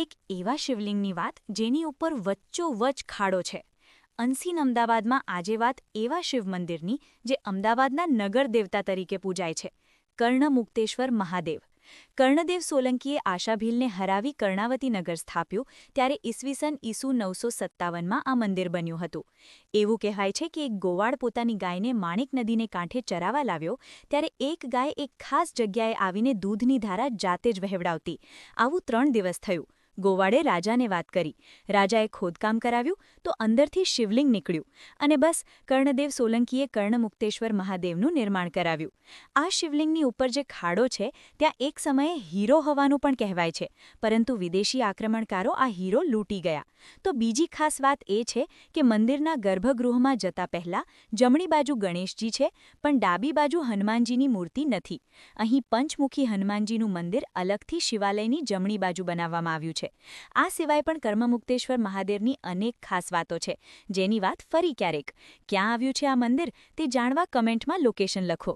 એક એવા શિવલિંગની વાત જેની ઉપર વચ્ચોવચ ખાડો છે। અનસીન અમદાવાદમાં આજે વાત એવા શિવ મંદિરની જે અમદાવાદના નગર દેવતા તરીકે પૂજાય છે, કર્ણમુક્તેશ્વર મહાદેવ। કર્ણદેવ સોલંકીએ આશાભીલને હરાવી કર્ણાવતી નગર સ્થાપ્યું ત્યારે ઈસવીસન ઈસુ 957માં આ મંદિર બન્યું હતું। એવું કહેવાય છે કે એક ગોવાળ પોતાની ગાયને માણિક નદીને કાંઠે ચરાવવા લાવ્યો ત્યારે એક ગાય એક ખાસ જગ્યાએ આવીને દૂધની ધારા જાતે જ વહેવડાવતી। આવું 3 દિવસ થયું। ગોવાળે રાજાને વાત કરી, રાજાએ ખોદકામ કરાવ્યું તો અંદરથી શિવલિંગ નીકળ્યું અને બસ કર્ણદેવ સોલંકીએ કર્ણમુક્તેશ્વર મહાદેવનું નિર્માણ કરાવ્યું। આ શિવલિંગની ઉપર જે ખાડો છે ત્યાં એક સમયે હીરો હોવાનું પણ કહેવાય છે, પરંતુ વિદેશી આક્રમણકારો આ હીરો લૂંટી ગયા। તો બીજી ખાસ વાત એ છે કે મંદિરના ગર્ભગૃહમાં જતા પહેલા જમણી બાજુ ગણેશજી છે, પણ ડાબી બાજુ હનુમાનજીની મૂર્તિ નથી। અહીં પંચમુખી હનુમાનજીનું મંદિર અલગથી શિવાલયની જમણી બાજુ બનાવવામાં આવ્યું છે। આ સિવાય પણ કર્મમુક્તેશ્વર મહાદેવની અનેક ખાસ વાતો છે, જેની વાત ફરી ક્યારેક। ક્યાં આવ્યું છે આ મંદિર તે જાણવા કમેન્ટમાં લોકેશન લખો।